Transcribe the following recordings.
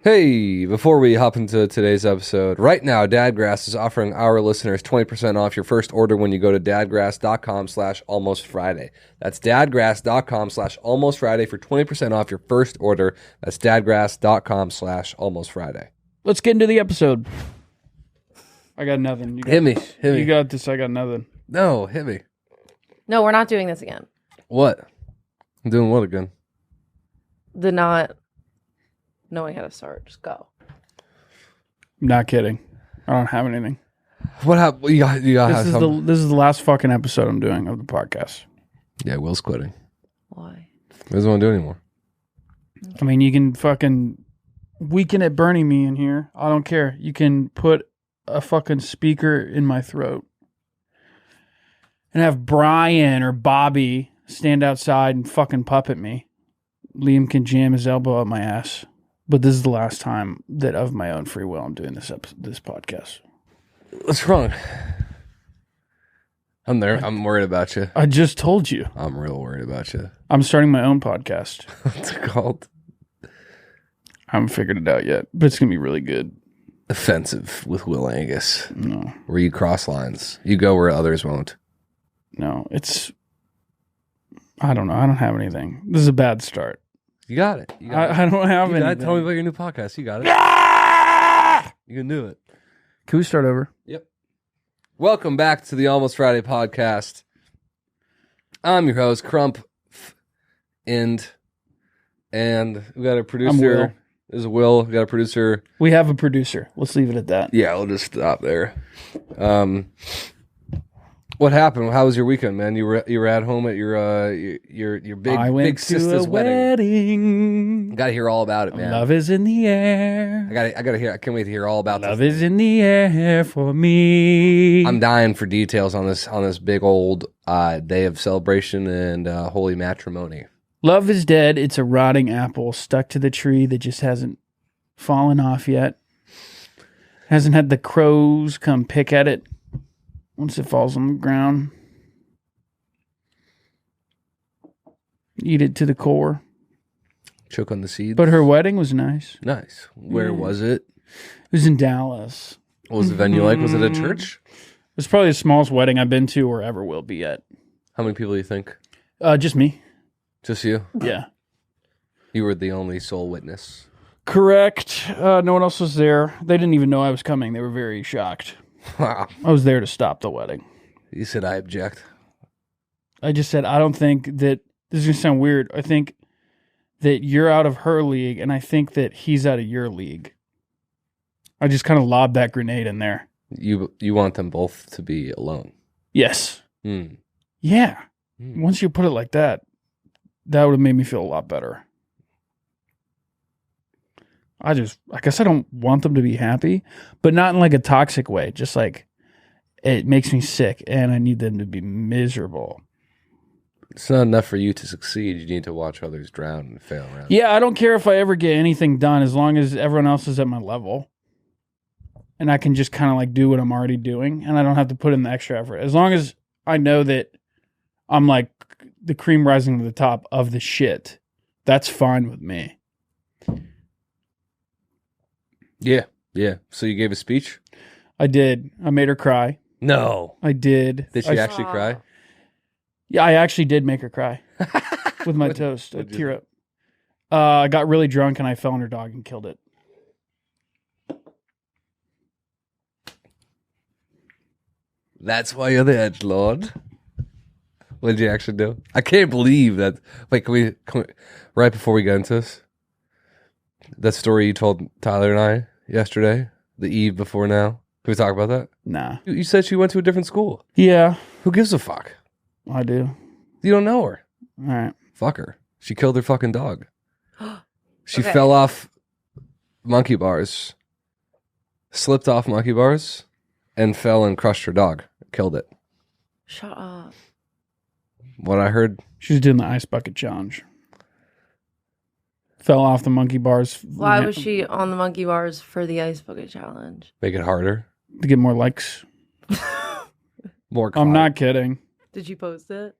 Hey, before we hop into today's episode, right now, Dadgrass is offering our listeners 20% off your first order when you go to dadgrass.com/almostfriday. That's dadgrass.com/almostfriday for 20% off your first order. That's dadgrass.com/almostfriday. Let's get into the episode. I got nothing. You got Hit me. this. Hit me. You got this. I got nothing. No, hit me. No, we're not doing this again. What? I'm doing what again? The not knowing how to start. Just go. I'm not kidding. I don't have anything. What happened? You got This is the last fucking episode I'm doing of the podcast. Yeah, Will's quitting. Why? He doesn't want to do it anymore. I mean, you can fucking Weekend at Bernie me in here. I don't care. You can put a fucking speaker in my throat and have Brian or Bobby stand outside and fucking puppet me. Liam can jam his elbow up my ass. But this is the last time that of my own free will I'm doing this podcast. What's wrong? I'm there. I'm worried about you. I just told you. I'm real worried about you. I'm starting my own podcast. What's it called? I haven't figured it out yet, but it's going to be really good. Offensive with Will Angus. No, Where you cross lines. You go where others won't. no, it's... I don't know. I don't have anything. This is a bad start. You got it. You got it. I don't have You anything. got it. Tell me about your new podcast. You got it. You can do it. Can we start over? Yep. Welcome back to the Almost Friday podcast. I'm your host, Crump. And we got a producer. I'm Will. This is Will. We got a producer. We have a producer. Let's leave it at that. Yeah, we'll just stop there. What happened? How was your weekend, man? You were at home at your I went big to sister's a wedding. Got to hear all about it, man. Love is in the air. I gotta hear. I can't wait to hear all about Love this. is in the air for me. I'm dying for details on this big old day of celebration and holy matrimony. Love is dead. It's a rotting apple stuck to the tree that just hasn't fallen off yet. Hasn't had the crows come pick at it once it falls on the ground. Eat it to the core. Choke on the seeds. But her wedding was nice. Nice. Where Yeah. was it? It was in Dallas. What was the venue like? Was it a church? It was probably the smallest wedding I've been to or ever will be yet. How many people do you think? Just me. Just you? Yeah. You were the only sole witness. Correct. No one else was there. They didn't even know I was coming. They were very shocked. Wow. I was there to stop the wedding. You said I object. I just said, I don't think that, this is going to sound weird. I think that you're out of her league, and I think that he's out of your league. I just kind of lobbed that grenade in there. You want them both to be alone. Yes. Hmm. Yeah. Hmm. Once you put it like that, that would have made me feel a lot better. I guess I don't want them to be happy, but not in like a toxic way. Just like, it makes me sick, and I need them to be miserable. It's not enough for you to succeed. You need to watch others drown and fail around. Yeah, I don't care if I ever get anything done as long as everyone else is at my level. And I can just kind of like do what I'm already doing, and I don't have to put in the extra effort. As long as I know that I'm like the cream rising to the top of the shit, that's fine with me. Yeah. Yeah. So you gave a speech? I did. I made her cry. No. I did. Did she actually cry? Yeah, I actually did make her cry with my toast. A tear up. I got really drunk and I fell on her dog and killed it. That's why you're the edgelord. What did you actually do? I can't believe that. Wait, can we right before we get into this, that story you told Tyler and I yesterday, the eve before now? Can we talk about that? Nah. You said she went to a different school. Yeah, Who gives a fuck? I do. You don't know her. All right. Fuck her. She killed her fucking dog. She Okay. fell off monkey bars, slipped off monkey bars, and fell and crushed her dog. Killed it. Shut up. What I heard. She's doing the ice bucket challenge. Fell off the monkey bars. Why was she on the monkey bars for the ice bucket challenge? Make it harder. To get more likes. More. I'm not kidding. Did you post it?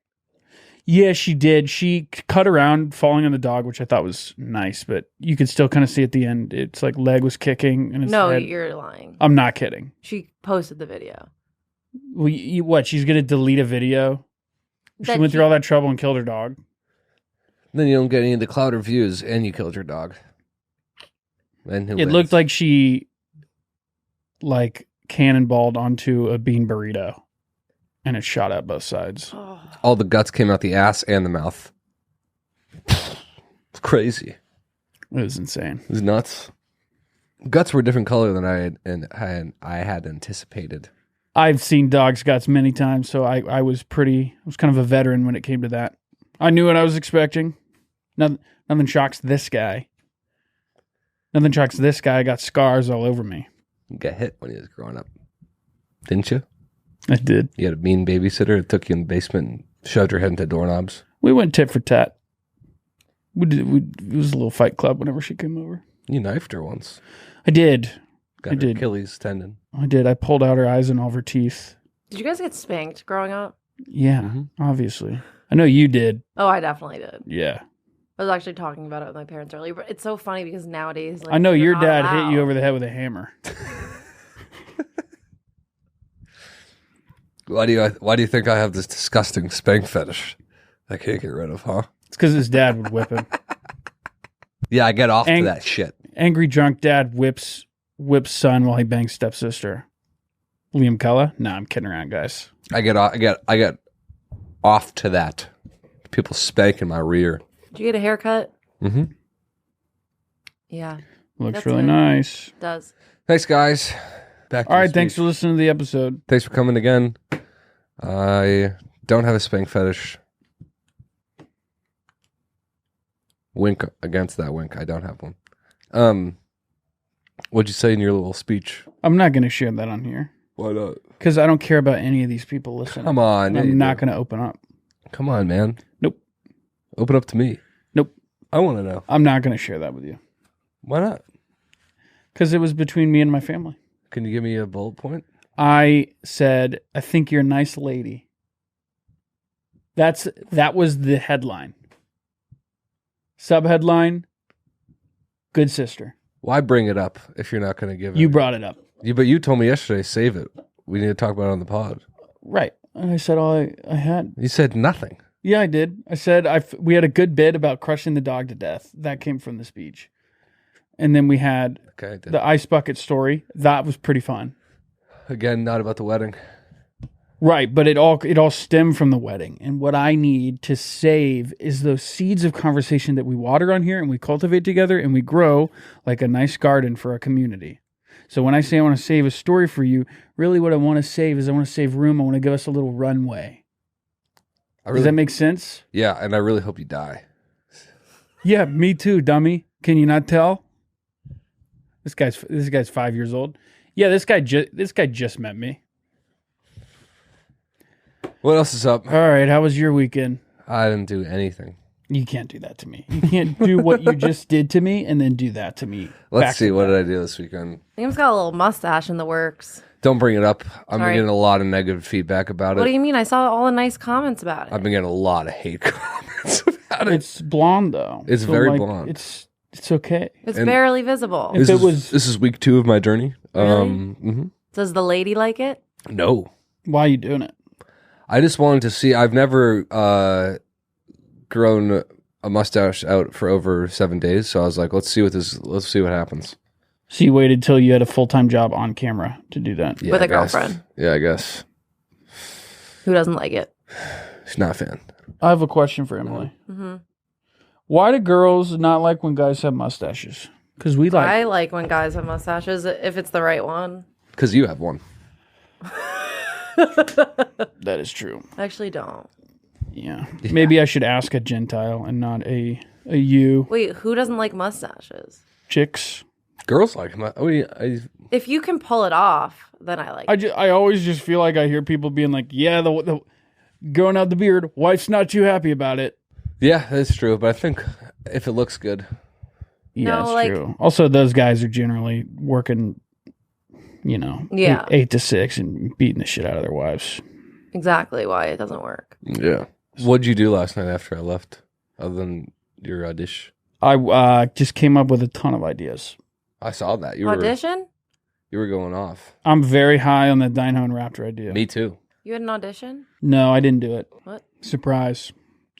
Yeah, she did. She cut around falling on the dog, which I thought was nice, but you could still kind of see at the end. It's like leg was kicking. And his No, head. you're lying. I'm not kidding. She posted the video. Well, what? She's going to delete a video? She went through all that trouble and killed her dog. Then you don't get any of the cloud reviews, and you killed your dog. And It looked like she cannonballed onto a bean burrito, and it shot out both sides. Oh. all the guts came out the ass and the mouth. It's crazy. It was insane. It was nuts. Guts were a different color than I had anticipated. I've seen dogs' guts many times, so I was kind of a veteran when it came to that. I knew what I was expecting. Nothing shocks this guy. Nothing shocks this guy. I got scars all over me. You got hit when he was growing up, didn't you? I did. You had a mean babysitter that took you in the basement and shoved your head into doorknobs. We went tit for tat. It was a little fight club whenever she came over. You knifed her once. I did. Got her Achilles tendon. I did. I pulled out her eyes and all of her teeth. Did you guys get spanked growing up? Yeah, obviously. I know you did. Oh, I definitely did. Yeah. I was actually talking about it with my parents earlier, but it's so funny because nowadays, I know your dad hit you over the head with a hammer. Why do you think I have this disgusting spank fetish I can't get rid of, huh? It's because his dad would whip him. Yeah, I get off to that shit. Angry drunk dad whips son while he bangs stepsister. Liam Cullen? No, I'm kidding around, guys. I get off to that. People spanking my rear. Did you get a haircut? Mm-hmm. Yeah. Looks That's really good. nice. It does. Thanks, guys. Back to All the right, thanks speech. for listening to the episode. Thanks for coming again. I don't have a spank fetish. Wink against that wink. I don't have one. What'd you say in your little speech? I'm not going to share that on here. Why not? Because I don't care about any of these people listening. Come on. I'm not going to open up. Come on, man. Nope. Open up to me. Nope. I want to know. I'm not going to share that with you. Why not? Because it was between me and my family. Can you give me a bullet point? I said, I think you're a nice lady. That was the headline. Subheadline, good sister. Why bring it up if you're not going to give it? You brought it up. But you told me yesterday, save it. We need to talk about it on the pod. Right. And I said all I had. You said nothing. Yeah, I did. I said we had a good bit about crushing the dog to death. That came from the speech. And then we had the ice bucket story. That was pretty fun. Again, not about the wedding. Right, but it all stemmed from the wedding. And what I need to save is those seeds of conversation that we water on here and we cultivate together and we grow like a nice garden for our community. So when I say I want to save a story for you, really what I want to save is I want to save room. I want to give us a little runway. Does that make sense? Yeah, and I really hope you die. Yeah, me too, dummy. Can you not tell? This guy's 5 years old. Yeah, this guy just met me. What else is up? All right, how was your weekend? I didn't do anything. You can't do that to me. You can't do what you just did to me and then do that to me. Let's see. What did I do this weekend? Liam's got a little mustache in the works. Don't bring it up. I'm Sorry. getting a lot of negative feedback about it. What do you mean? I saw all the nice comments about it. I've been getting a lot of hate comments about it. It's blonde though. It's very blonde. It's okay. It's barely visible. If This is week 2 of my journey. Really? Does the lady like it? No. Why are you doing it? I just wanted to see. I've never grown a mustache out for over 7 days, so I was like, let's see what happens. So you waited till you had a full-time job on camera to do that. Yeah, With I a guess. girlfriend. Yeah, I guess. Who doesn't like it? She's not a fan. I have a question for Emily. Mm-hmm. Why do girls not like when guys have mustaches? Because we like. I like when guys have mustaches if it's the right one. Because you have one. That is true. I actually don't. Yeah. Maybe I should ask a Gentile and not a you. Wait, who doesn't like mustaches? Chicks. Girls like my. If you can pull it off, then I like it. I always just feel like I hear people being like, yeah, the growing out the beard, wife's not too happy about it. Yeah, that's true. But I think if it looks good. Yeah, No, it's like- true. Also, those guys are generally working, 8 to 6 and beating the shit out of their wives. Exactly why it doesn't work. Yeah. What'd you do last night after I left, other than your audition? I just came up with a ton of ideas. I saw that. Audition? You were going off. I'm very high on the Dino and Raptor idea. Me too. You had an audition? No, I didn't do it. What? Surprise.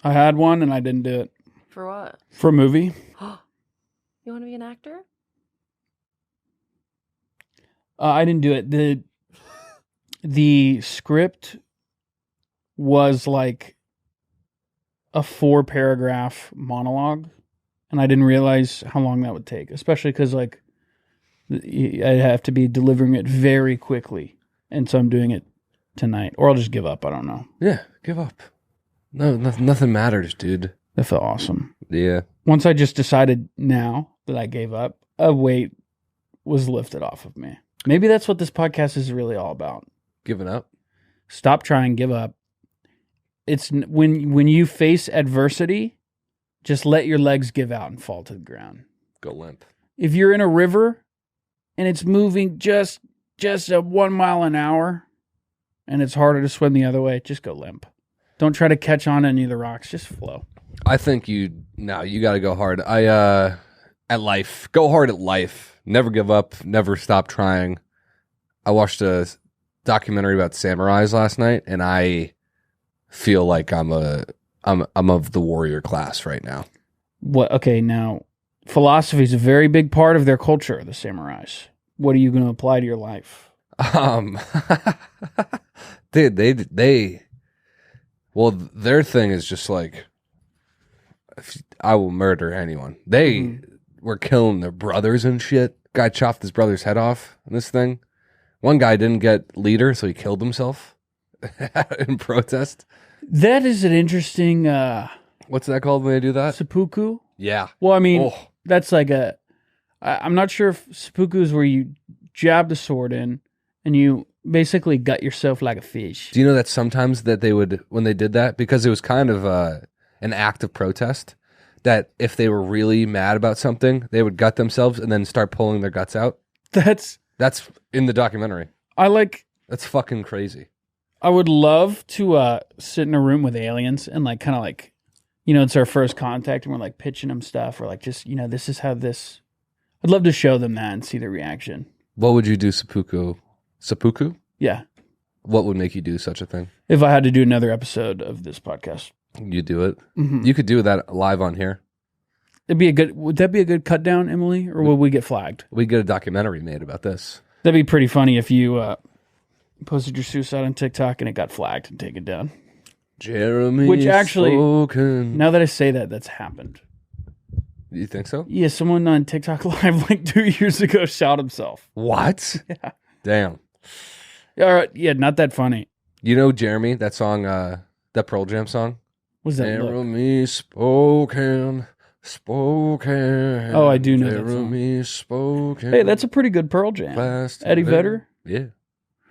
I had one and I didn't do it. For what? For a movie. You want to be an actor? I didn't do it. The script was like a 4-paragraph monologue, and I didn't realize how long that would take, especially because like I'd have to be delivering it very quickly, and so I'm doing it tonight, or I'll just give up. I don't know. Yeah, give up. No, nothing matters, dude. That felt awesome. Yeah. Once I just decided now that I gave up, a weight was lifted off of me. Maybe that's what this podcast is really all about. Giving up? Stop trying, give up. It's when you face adversity, just let your legs give out and fall to the ground. Go limp. If you're in a river and it's moving just at 1 mile an hour and it's harder to swim the other way, just go limp. Don't try to catch on any of the rocks, just flow. I think you got to go hard. At life. Go hard at life. Never give up. Never stop trying. I watched a documentary about samurais last night, and I feel like I'm of the warrior class right now. What? Okay, now philosophy is a very big part of their culture, the samurais. What are you going to apply to your life? They well, their thing is just like, I will murder anyone. They were killing their brothers and shit. Guy chopped his brother's head off in this thing. One guy didn't get leader, so he killed himself in protest. That is an interesting What's that called when they do that? seppuku. Yeah. Well, I mean, that's like I'm not sure if seppuku is where you jab the sword in and you basically gut yourself like a fish. Do you know that sometimes that they would, when they did that, because it was kind of an act of protest, that if they were really mad about something, they would gut themselves and then start pulling their guts out? That's in the documentary. That's fucking crazy. I would love to sit in a room with aliens and like kind of like, it's our first contact and we're like pitching them stuff or like just, this is how this. I'd love to show them that and see their reaction. What would you do, seppuku? Seppuku? Yeah. What would make you do such a thing? If I had to do another episode of this podcast. You do it? Mm-hmm. You could do that live on here. Would that be a good cut down, Emily? Or would we get flagged? We'd get a documentary made about this. That'd be pretty funny if you posted your suicide on TikTok and it got flagged and taken down. Jeremy Which actually, spoken. now that I say that, that's happened. You think so? Yeah, someone on TikTok Live like 2 years ago shot himself. What? Yeah. Damn. All right. Yeah, not that funny. You know Jeremy, that song, that Pearl Jam song? What's that? Jeremy spoken. Oh, I do know that song. Jeremy spoken. Hey, that's a pretty good Pearl Jam. Eddie Vedder? Yeah.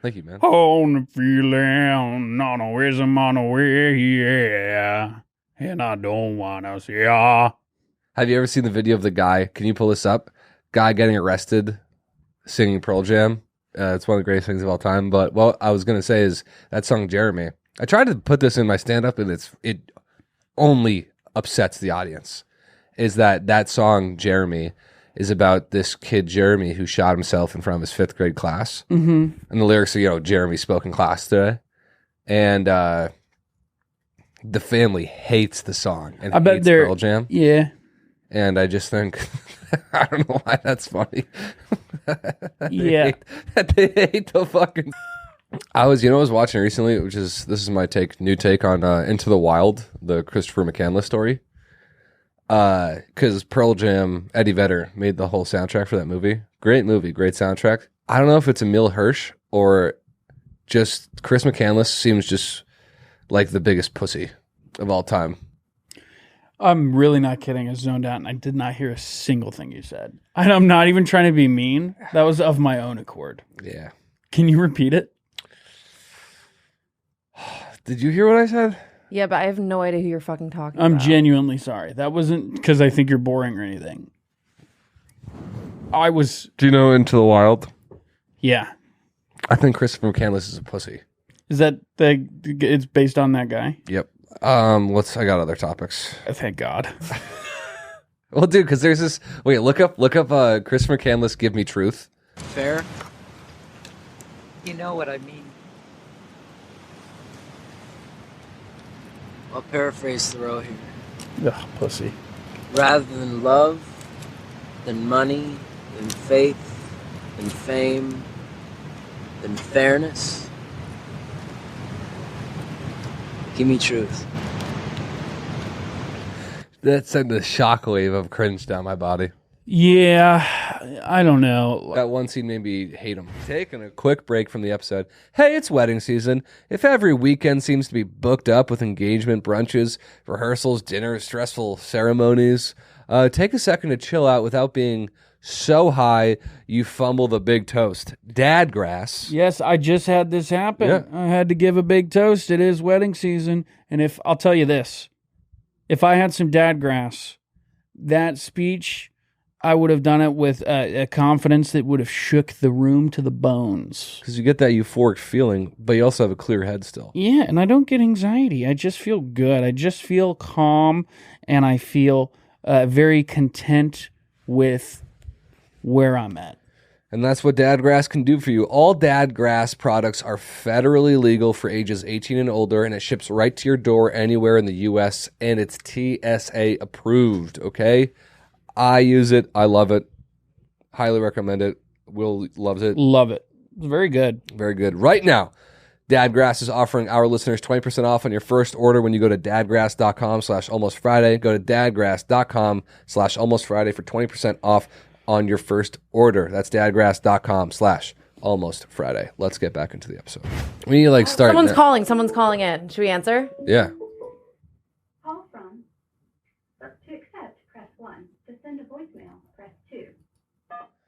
Thank you, man. On the feeling, on the wisdom, on the way, yeah. And I don't want to see ya. Have you ever seen the video of the guy? Can you pull this up? Guy getting arrested singing Pearl Jam. It's one of the greatest things of all time. But what I was going to say is that song, Jeremy. I tried to put this in my stand-up, and it only upsets the audience. Is that song, Jeremy, is about this kid, Jeremy, who shot himself in front of his 5th grade class. Mm-hmm. And the lyrics are, Jeremy spoke in class today. And the family hates the song and hates Pearl Jam. Yeah. And I just think, I don't know why that's funny. Yeah. They hate the fucking... I was watching recently, this is my new take on Into the Wild, the Christopher McCandless story. Because Pearl Jam, Eddie Vedder made the whole soundtrack for that movie. Great movie, great soundtrack. I don't know if it's Emil Hirsch or just Chris McCandless seems just like the biggest pussy of all time. I'm really not kidding. I zoned out and I did not hear a single thing you said. And I'm not even trying to be mean. That was of my own accord. Yeah. Can you repeat it? Did you hear what I said? Yeah, but I have no idea who you're fucking talking about. I'm genuinely sorry. That wasn't because I think you're boring or anything. Do you know Into the Wild? Yeah. I think Christopher McCandless is a pussy. Is that it's based on that guy? Yep. I got other topics. Thank God. Well, dude, because there's this. Wait, look up. Chris McCandless, "Give Me Truth." Fair? You know what I mean. I'll paraphrase Thoreau here. Ugh, pussy. Rather than love, than money, than faith, than fame, than fairness, give me truth. That sent a shockwave of cringe down my body. Yeah, I don't know. That one scene made me hate him. Taking a quick break from the episode. Hey, it's wedding season. If every weekend seems to be booked up with engagement brunches, rehearsals, dinners, stressful ceremonies, take a second to chill out without being so high you fumble the big toast. Dadgrass. Yes, I just had this happen. Yeah. I had to give a big toast. It is wedding season. And if I'll tell you this, if I had some dadgrass, that speech, I would have done it with a confidence that would have shook the room to the bones. Because you get that euphoric feeling, but you also have a clear head still. Yeah, and I don't get anxiety. I just feel good. I just feel calm, and I feel very content with where I'm at. And that's what Dadgrass can do for you. All Dadgrass products are federally legal for ages 18 and older, and it ships right to your door anywhere in the U.S., and it's TSA approved, okay? I use it. I love it. Highly recommend it. Will loves it. Love it. It's very good. Very good. Right now, Dadgrass is offering our listeners 20% off on your first order when you go to dadgrass.com/almostfriday. Go to dadgrass.com/almostfriday for 20% off on your first order. That's dadgrass.com/almostfriday. Let's get back into the episode. We need to start. Someone's calling. Someone's calling in. Should we answer? Yeah. Call from. To accept, press 1. To send a voicemail, press 2.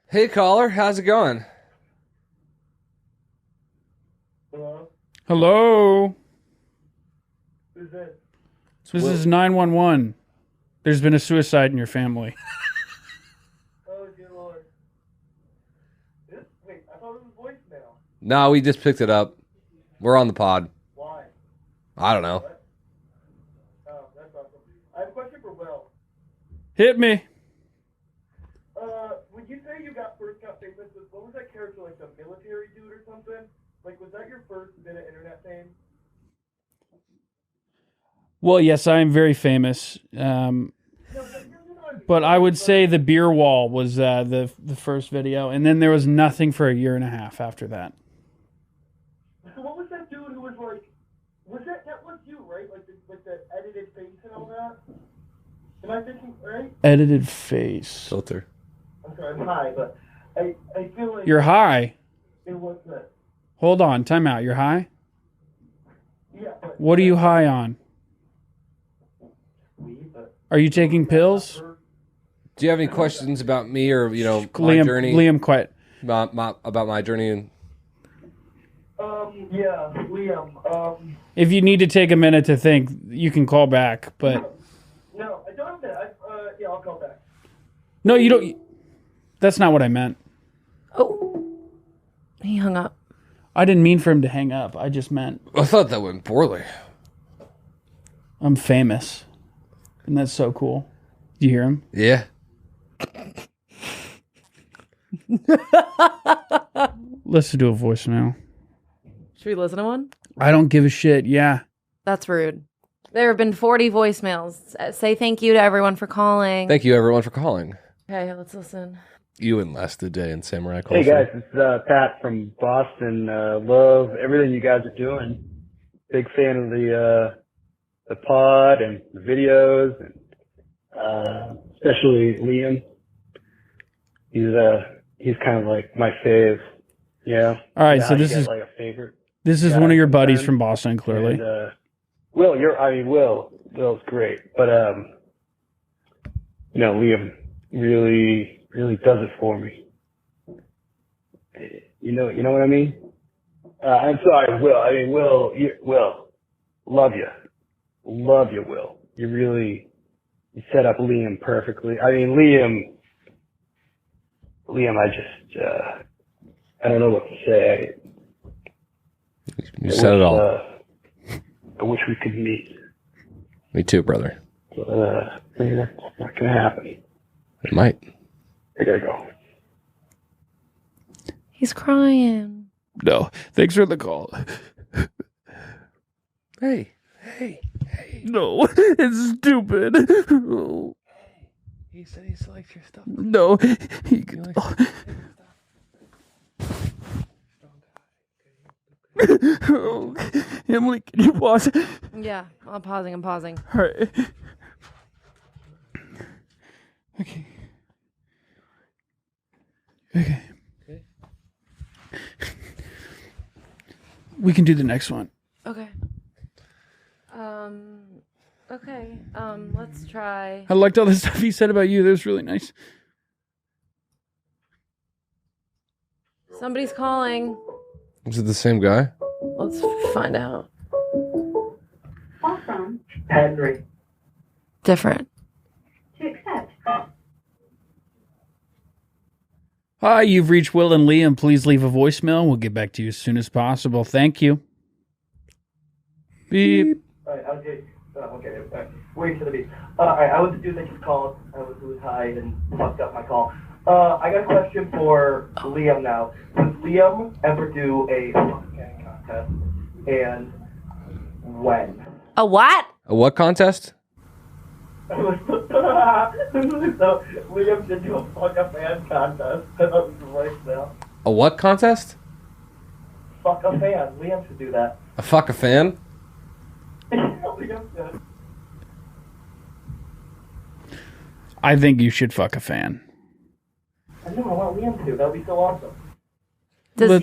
Hey, caller. How's it going? Hello? Hello. Who's this? This is 911. There's been a suicide in your family. Oh, dear Lord. Wait, I thought it was voicemail. No, we just picked it up. We're on the pod. Why? I don't know. What? Oh, that's awesome. I have a question for Will. Hit me. Would you say you first got famous with, what was that character, like the military dude or something? Like, was that your first bit of internet fame? Well, yes, I am very famous. But I would say the beer wall was the first video, and then there was nothing for a year and a half after that. So what was that dude who was like, that was you, right? Like the edited face and all that? Am I thinking, right? Edited face. Filter. I'm sorry, I'm high, but I feel like You're high. it was that. Hold on, time out. You're high? Yeah, but What are you high on? Are you taking pills? Do you have any questions about me or, my Liam, journey? Liam, quiet. About my journey? And Yeah, Liam. If you need to take a minute to think, you can call back. But No, I don't have that. Yeah, I'll call back. no, you don't. That's not what I meant. Oh, he hung up. I didn't mean for him to hang up. I just meant I thought that went poorly. I'm famous. And that's so cool. Do you hear him? Yeah. Listen to a voicemail. Should we listen to one? I don't give a shit. Yeah. That's rude. There have been 40 voicemails. Say thank you to everyone for calling. Thank you, everyone, for calling. Okay, let's listen. You and Les today in Samurai Culture. Hey guys, it's Pat from Boston. Love everything you guys are doing. Big fan of the pod and the videos, and especially Liam. He's kind of like my fave. Yeah. All right. Yeah, So I this get, is like a favorite. this is guy one of your buddies sometimes. from Boston, clearly. And, Will's great, but Liam really does it for me. You know what I mean? I'm sorry, Will. I mean, Will, love you, Will. You set up Liam perfectly. I mean, Liam, I don't know what to say. You said it all. I wish we could meet. Me too, brother. Maybe that's not gonna happen. It might. I gotta go. He's crying. No. Thanks for the call. Hey. No. It's stupid. He said he likes your stuff. No. Emily, can you pause? Yeah, I'm pausing. All right. Okay. We can do the next one. Okay. Okay. Let's try. I liked all the stuff he said about you. That was really nice. Somebody's calling. Is it the same guy? Let's find out. Call from Henry. Different. to accept, press Hi, you've reached Will and Liam. Please leave a voicemail. We'll get back to you as soon as possible. Thank you. Beep. Alright, okay. Wait for the beat. Alright, I was the dude that just called. Who was high and fucked up my call. I got a question for Liam now. Does Liam ever do a fucking contest? And when? A what? A what contest? So Liam did do a fuck a fan contest. I thought it was right now. A what contest? Fuck a fan. Liam should do that. A fuck a fan? Liam should. I think you should fuck a fan. I know, I want Liam to. That would be so awesome. Do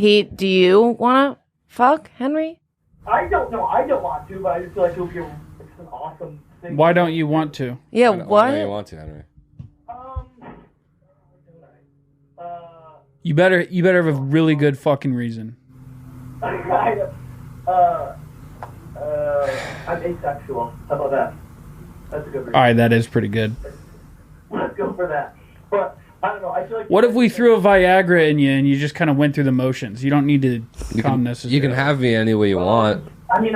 you want to fuck Henry? I don't know. I don't want to, but I just feel like it would be it's an awesome thing. Why don't you want to? Yeah, Why do you what? want to, Henry? You better have a really good fucking reason. I'm asexual. How about that? That's a good reason. All right, that is pretty good. Let's go for that. But I don't know. I feel like What if we threw a Viagra in you and you just kind of went through the motions? You don't need to come necessarily. You can have me any way you want. I mean,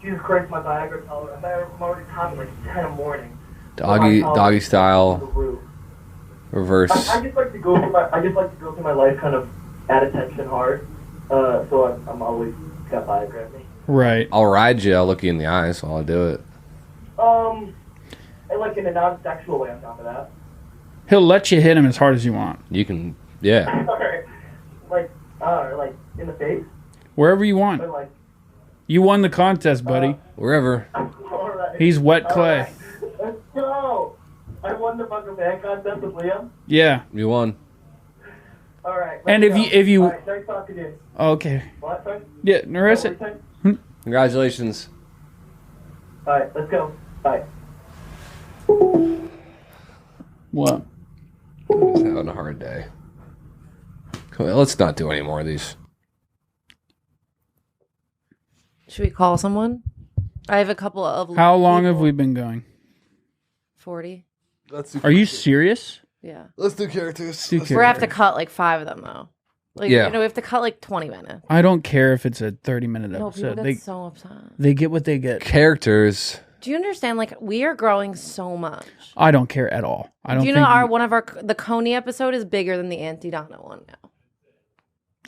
Jesus Christ, my Viagra tolerance. I'm already talking like 10 in the morning. Doggy The style, roof. reverse. I just like to go through my life kind of at attention hard. So I'm always got Viagra in me. Right. I'll ride you. I'll look you in the eyes while I do it. And like in a non-sexual way on top of that. He'll let you hit him as hard as you want. You can, yeah. Alright. Like in the face? Wherever you want. Or like, You won the contest, buddy. Wherever. alright. He's wet clay. Alright. Let's go! I won the fucking fan contest with Liam. Yeah. You won. Alright. And if you Alright, nice talking to you. okay. What? Sorry? Yeah, Narissa. What were you saying? Congratulations. Alright, let's go. Bye. What? I'm just having a hard day. Come on, let's not do any more of these. Should we call someone? I have a couple of. How long have we been going? 40. Are you serious? Yeah. Let's do characters. Do We're gonna have to cut like 5 of them though. Like, Yeah. we have to cut like 20 minutes. I don't care if it's a 30-minute No, people episode. get so upset. They get what they get. Characters. Do you understand? Like, we are growing so much. I don't care at all. I don't. Do you think know the Coney episode is bigger than the Auntie Donna one now?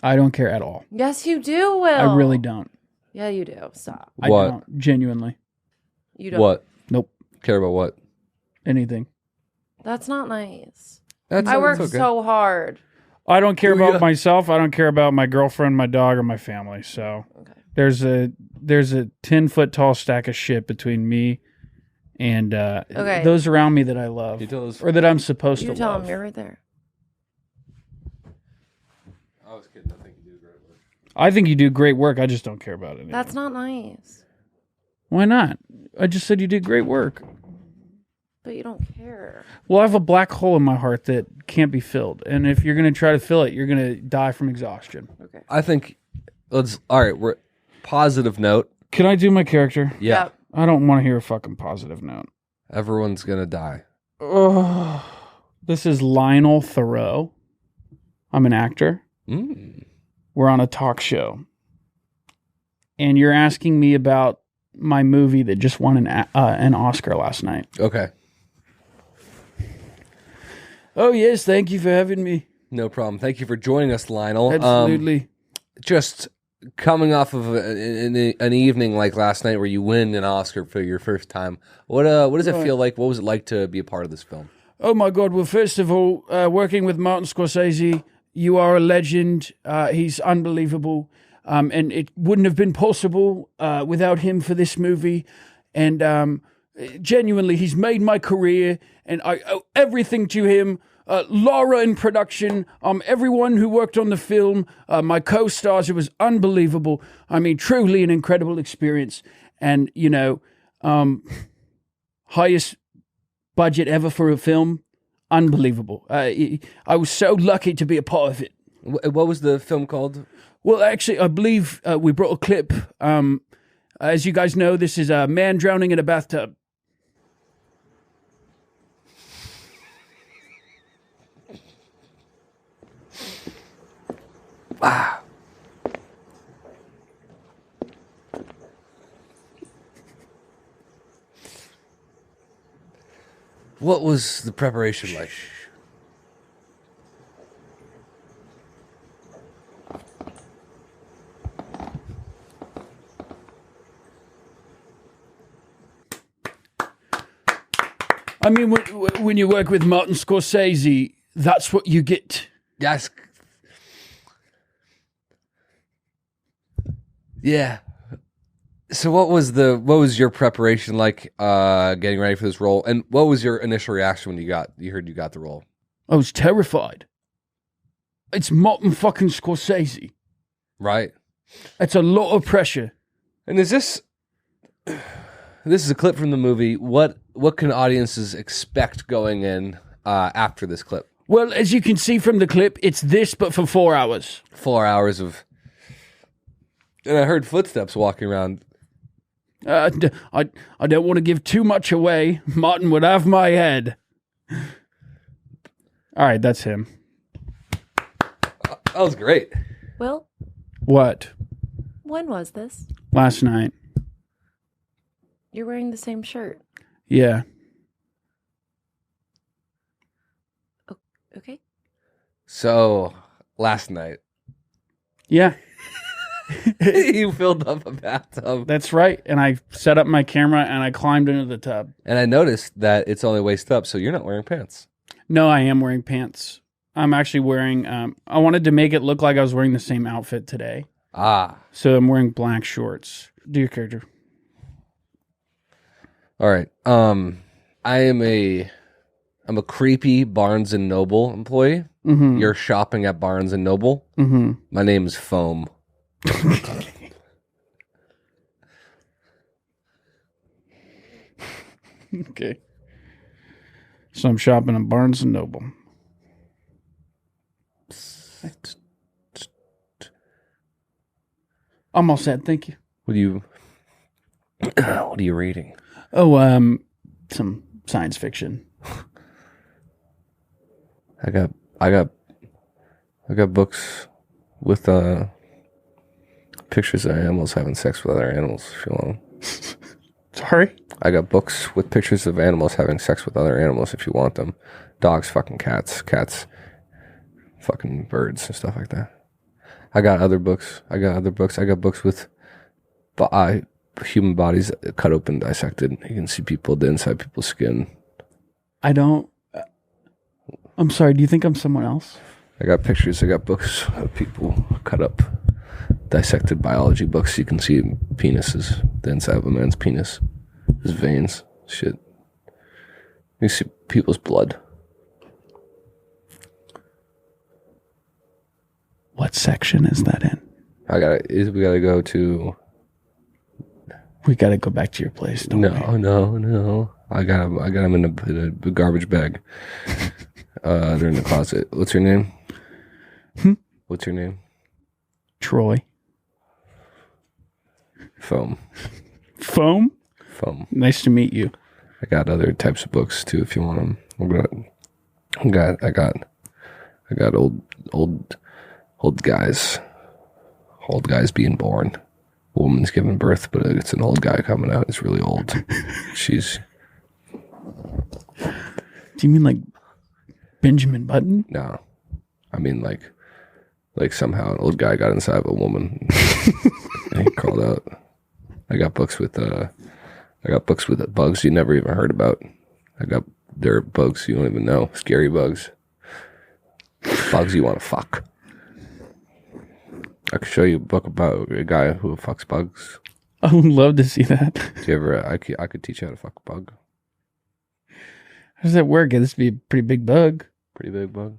I don't care at all. Yes, you do, Will. I really don't. Yeah, you do. Stop. I What? don't. Genuinely. You don't. What? Nope. Care about what? Anything. That's not nice. That's I work okay. so hard. I don't care Do about ya? myself. I don't care about my girlfriend, my dog, or my family. So Okay. there's a 10-foot tall stack of shit between me and Okay. those around me that I love You tell us. or that I'm supposed You to tell love. him you're right there. I was kidding. I think you do great work. I think you do great work. I just don't care about it. That's not nice. Why not? I just said you did great work. But you don't care. Well, I have a black hole in my heart that can't be filled. And if you're going to try to fill it, you're going to die from exhaustion. Okay. I think all right, we're positive note. Can I do my character? Yeah. Yep. I don't want to hear a fucking positive note. Everyone's gonna die. Oh, this is Lionel Thoreau. I'm an actor. Mm. We're on a talk show. And you're asking me about my movie that just won an Oscar last night. Okay. Oh, yes. Thank you for having me. No problem. Thank you for joining us, Lionel. Absolutely. Just coming off of an evening like last night where you win an Oscar for your first time, what does it feel like? What was it like to be a part of this film? Oh, my God. Well, first of all, working with Martin Scorsese, you are a legend. He's unbelievable. And it wouldn't have been possible without him for this movie. And genuinely, he's made my career, and I owe everything to him. Laura in production, everyone who worked on the film, my co-stars, it was unbelievable. I mean, truly an incredible experience. And, you know, highest budget ever for a film, unbelievable. I was so lucky to be a part of it. What was the film called? Well, actually, I believe we brought a clip. As you guys know, this is a man drowning in a bathtub. Wow. What was the preparation like? I mean, when you work with Martin Scorsese, that's what you get. Yes. Yeah. So what was your preparation like getting ready for this role, and what was your initial reaction when you heard you got the role? I was terrified. It's Martin fucking Scorsese. Right. It's a lot of pressure. And is this is a clip from the movie. What can audiences expect going in after this clip? Well, as you can see from the clip, it's this, but for 4 hours. 4 hours of... And I heard footsteps walking around. I don't want to give too much away. Martin would have my head. All right, that's him. That was great. Will, What? when was this? Last night. You're wearing the same shirt. Yeah. Okay. So, last night, Yeah, you filled up a bathtub. that's right. And I set up my camera and I climbed into the tub. And I noticed that it's only waist up, so you're not wearing pants. No, I am wearing pants. I'm actually wearing, I wanted to make it look like I was wearing the same outfit today. Ah. So I'm wearing black shorts. Do your character. All right. I'm a creepy Barnes & Noble employee. Mm-hmm. You're shopping at Barnes & Noble. Mm-hmm. My name is Foam. Okay. So I'm shopping at Barnes & Noble. I'm all set, thank you. What are you reading? Oh, some science fiction. I got books with pictures of animals having sex with other animals, if you want them. Sorry? I got books with pictures of animals having sex with other animals if you want them. Dogs fucking cats, cats fucking birds and stuff like that. I got other books. I got books with human bodies cut open, dissected. You can see the inside people's skin. I'm sorry, do you think I'm someone else? I got pictures. I got books of people cut up, dissected biology books. You can see penises, the inside of a man's penis, his veins, shit. You see people's blood. What section is that in? We gotta go to. We gotta go back to your place, don't we? No. I got them in a garbage bag. They're in the closet. What's your name? What's your name? Troy. Foam. Foam? Foam. Nice to meet you. I got other types of books too, if you want them. I got old guys being born. woman's giving birth, but it's an old guy coming out. He's really old. She's... Do you mean like Benjamin Button? No. I mean like somehow an old guy got inside of a woman and he crawled out. I got books with bugs you never even heard about. There are bugs you don't even know. Scary bugs. Bugs you want to fuck. I could show you a book about a guy who fucks bugs. I would love to see that. Do you ever? I could teach you how to fuck a bug. How does that work? This would be a pretty big bug. Pretty big bug.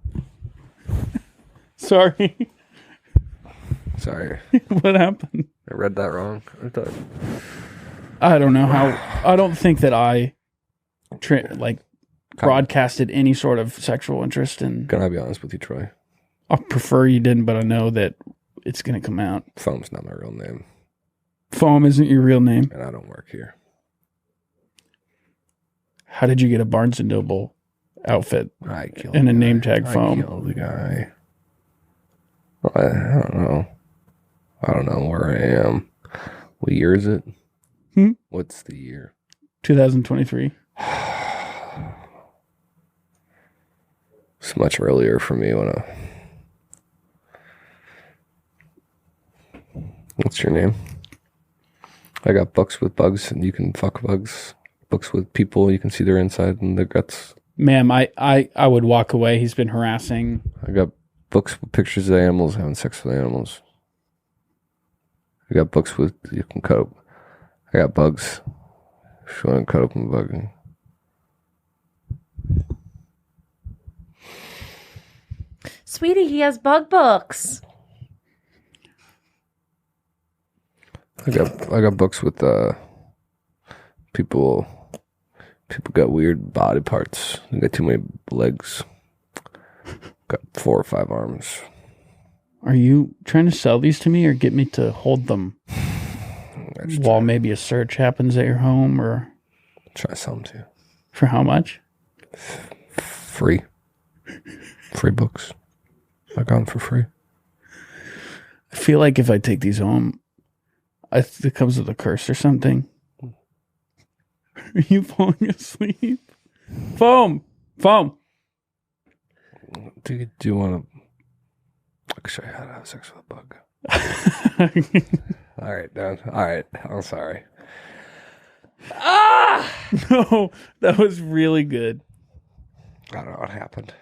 Sorry. Sorry. What happened? I read that wrong. I don't know how. I don't think that I broadcasted any sort of sexual interest in. Can I be honest with you, Troy? I prefer you didn't, but I know that it's going to come out. Foam's not my real name. Foam isn't your real name. And I don't work here. How did you get a Barnes & Noble outfit I killed and a the name guy. tag Foam? I killed the guy. I don't know. I don't know where I am. What year is it? What's the year? 2023. It's much earlier for me when I... What's your name? I got books with bugs and you can fuck bugs. Books with people, you can see their inside and their guts. Ma'am, I would walk away. He's been harassing. I got books with pictures of animals having sex with animals. I got books with you can cope. I got bugs. If you want to cut open a bug. Sweetie, he has bug books. I got books with people got weird body parts. They got too many legs. Got 4 or 5 arms. Are you trying to sell these to me or get me to hold them while maybe a search happens at your home, or try to sell them to you. For how much? Free books. I got them for free. I feel like if I take these home, it comes with a curse or something. Are you falling asleep? Foam. Do you want to... I can show you how to have sex with a bug. All right, Dan. All right. I'm sorry. No, that was really good. I don't know what happened.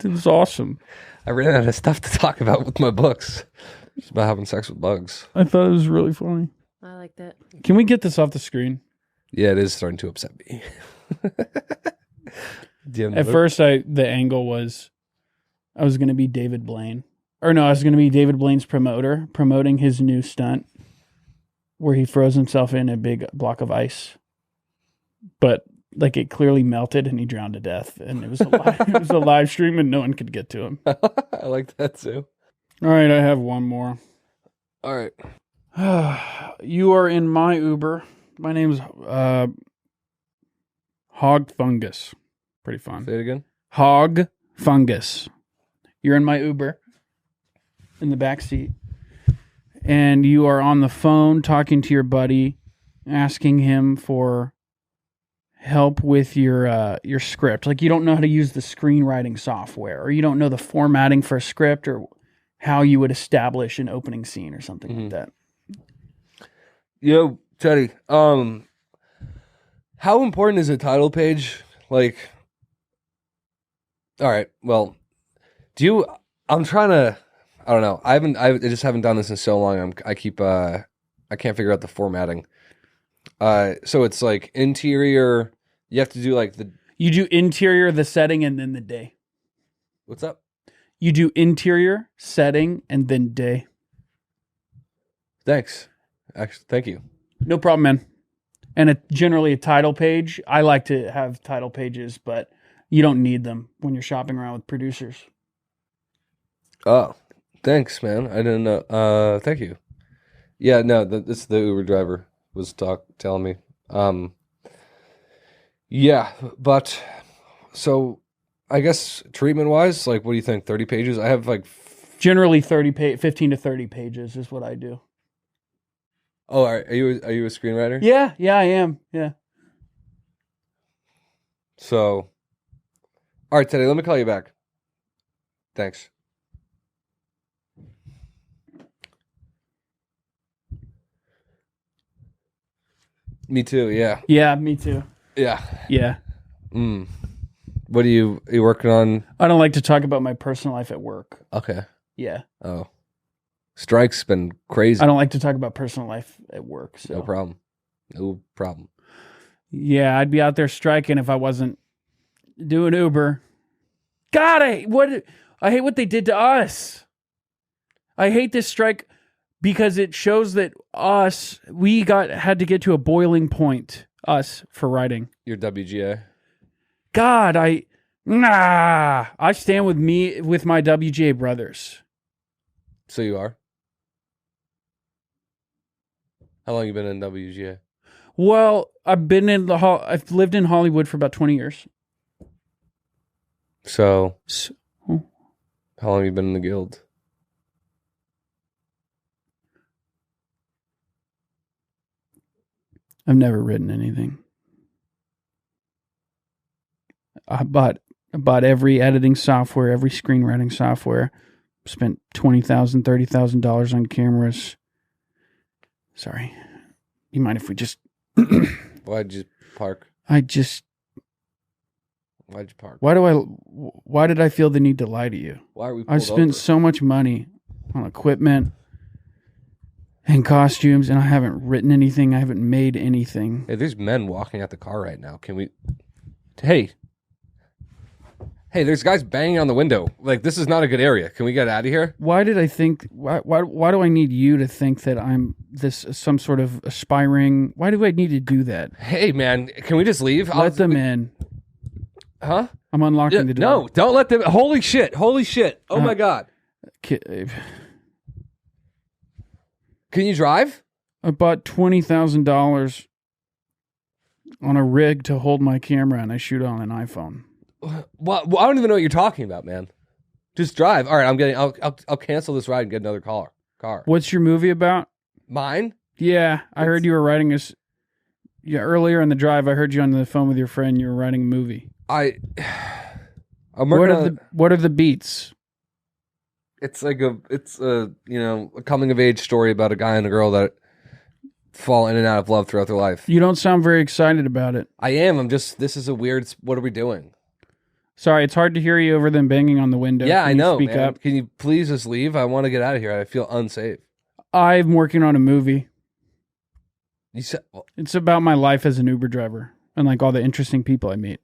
It was awesome. I ran out of stuff to talk about with my books. It's about having sex with bugs. I thought it was really funny. I liked it. Can we get this off the screen? Yeah, it is starting to upset me. At first, the angle was I was going to be David Blaine. Or no, I was going to be David Blaine's promoter, promoting his new stunt where he froze himself in a big block of ice. But like it clearly melted and he drowned to death. And it was a live stream and no one could get to him. I like that too. All right, I have one more. All right. You are in my Uber. My name's Hog Fungus. Pretty fun. Say it again. Hog Fungus. You're in my Uber in the back seat. And you are on the phone talking to your buddy, asking him for help with your script. Like you don't know how to use the screenwriting software, or you don't know the formatting for a script, or how you would establish an opening scene or something like that. Yo, Teddy, how important is a title page? Like, all right, well, I'm trying to, I don't know. I just haven't done this in so long. I can't figure out the formatting. So it's like interior, you have to do like you do interior, the setting, and then the day. What's up? You do interior, setting, and then day. Thanks. Actually, thank you. No problem, man. And generally a title page. I like to have title pages, but you don't need them when you're shopping around with producers. Oh, thanks, man. I didn't know. Thank you. Yeah, no, this the Uber driver was telling me. Yeah, but so I guess treatment-wise, like, what do you think? 30 pages? I have like generally 15 to 30 pages is what I do. Oh, are you a screenwriter? Yeah, I am. Yeah. So, all right, Teddy, let me call you back. Thanks. Me too. Yeah. Yeah, me too. Yeah. Yeah. What are you working on? I don't like to talk about my personal life at work. Okay. Yeah. Oh, strike's been crazy. I don't like to talk about personal life at work. So. No problem. No problem. Yeah, I'd be out there striking if I wasn't doing Uber. God, I hate what they did to us. I hate this strike because it shows that we had to get to a boiling point, us, for riding. Your WGA. God, I stand with my WGA brothers. So you are? How long you been in WGA? Well, I've lived in Hollywood for about 20 years. So how long have you been in the guild? I've never written anything. I bought every editing software, every screenwriting software. Spent $20,000, $30,000 on cameras. Sorry. You mind if we just... Why'd you park? Why'd you park? Why did I feel the need to lie to you? Why are we I spent so much money on equipment and costumes, and I haven't written anything. I haven't made anything. Hey, there's men walking out the car right now. Can we... Hey, there's guys banging on the window. Like, this is not a good area. Can we get out of here? Why did I think... Why do I need you to think that I'm some sort of aspiring... Why do I need to do that? Hey, man, can we just leave? Let them in. Huh? I'm unlocking the door. No, don't let them... Holy shit. Oh, my God. Can you drive? I bought $20,000 on a rig to hold my camera, and I shoot on an iPhone. Well, I don't even know what you're talking about, man. Just drive. All right, I'll cancel this ride and get another car. What's your movie about? Mine? Yeah, I heard you were writing this. Yeah, earlier in the drive, I heard you on the phone with your friend. You were writing a movie. I'm working on... What are the beats? It's like a coming of age story about a guy and a girl that fall in and out of love throughout their life. You don't sound very excited about it. I am. This is a weird... What are we doing? Sorry, it's hard to hear you over them banging on the window. Yeah, I know, speak man. up? Can you please just leave? I want to get out of here. I feel unsafe. I'm working on a movie. You said... It's about my life as an Uber driver and like all the interesting people I meet.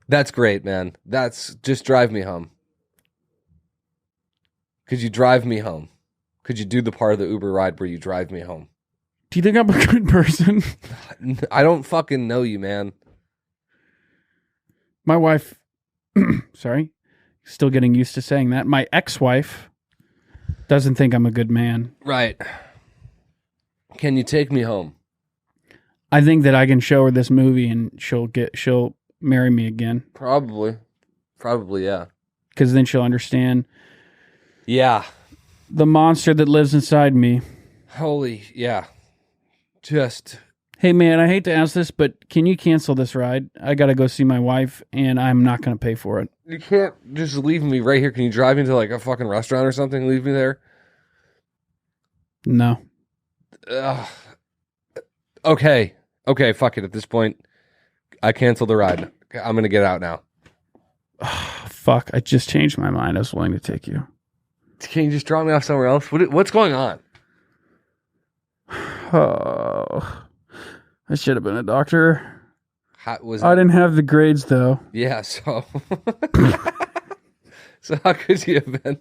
That's great, man. Just drive me home. Could you drive me home? Could you do the part of the Uber ride where you drive me home? Do you think I'm a good person? I don't fucking know you, man. My wife, sorry, still getting used to saying that. My ex-wife doesn't think I'm a good man. Right. Can you take me home? I think that I can show her this movie and she'll marry me again. Probably, yeah. Because then she'll understand. Yeah. The monster that lives inside me. Yeah. Just... Hey, man, I hate to ask this, but can you cancel this ride? I got to go see my wife, and I'm not going to pay for it. You can't just leave me right here. Can you drive me to like a fucking restaurant or something? Leave me there? No. Okay, fuck it. At this point, I canceled the ride. I'm going to get out now. Fuck, I just changed my mind. I was willing to take you. Can you just drop me off somewhere else? What's going on? Oh... I should have been a doctor. I didn't have the grades, though. Yeah, so... So how could you have been?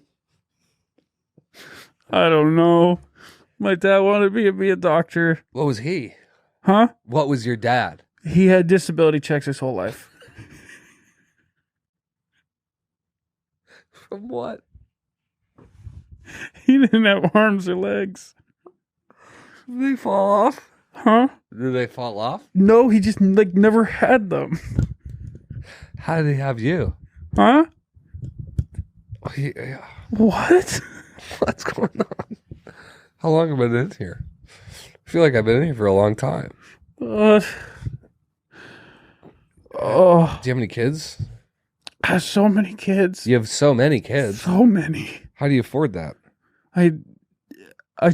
I don't know. My dad wanted me to be a doctor. What was he? Huh? What was your dad? He had disability checks his whole life. From what? He didn't have arms or legs. Did they fall off? Huh? Did they fall off? No, he just never had them. How did he have you? Huh? Yeah. What? What's going on? How long have I been in here? feel like I've been in here for a long time. Oh, Do you have any kids? I have so many kids. You have so many kids. So many. How do you afford that? I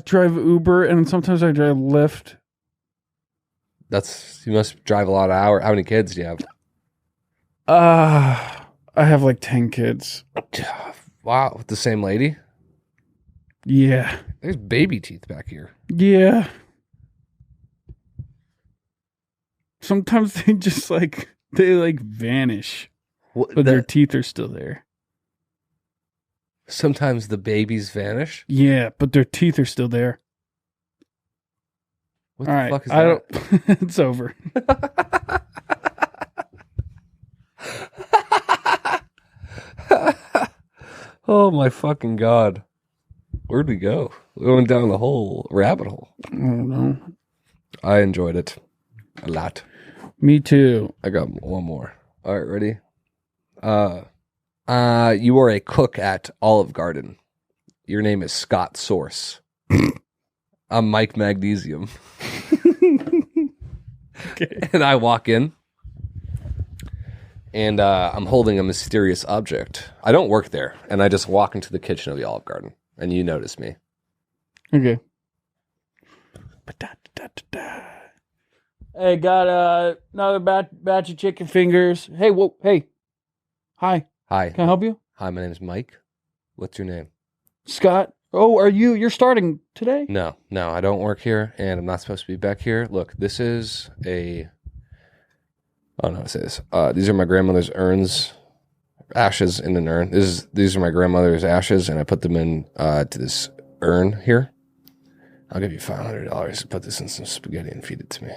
drive Uber and sometimes I drive Lyft. You must drive a lot of hours. How many kids do you have? I have like 10 kids. Wow, with the same lady? Yeah. There's baby teeth back here. Yeah. Sometimes they just they vanish, but their teeth are still there. Sometimes the babies vanish? Yeah, but their teeth are still there. What All the right, fuck is I that? don't. It's over. Oh my fucking God. Where'd we go? We went down the whole rabbit hole. I don't know. I enjoyed it a lot. Me too. I got one more. All right, ready? You are a cook at Olive Garden. Your name is Scott Source. I'm Mike Magnesium. Okay. And I walk in, and I'm holding a mysterious object. I don't work there, and I just walk into the kitchen of the Olive Garden, and you notice me. Okay. Hey, got another batch of chicken fingers. Hey, whoa, hey. Hi, Hi. can I help you? Hi, my name's Mike. What's your name? Scott. Oh, you're starting today? No, I don't work here, and I'm not supposed to be back here. Look, this is a... Oh, no, I say this. These are my grandmother's ashes in an urn. These are my grandmother's ashes, and I put them in to this urn here. I'll give you $500 to put this in some spaghetti and feed it to me.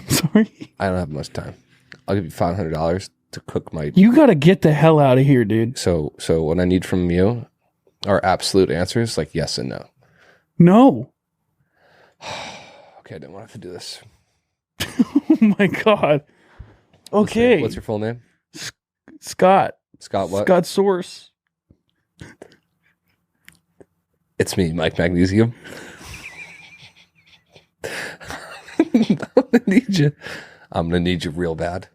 Sorry? I don't have much time. I'll give you $500 to cook my... You gotta get the hell out of here, dude. So what I need from you are absolute answers, like yes and no. No. Okay, I didn't want to have to do this. Oh my God. Okay. What's your full name? Scott. Scott what? Scott Source. It's me, Mike Magnesium. I'm gonna need you real bad.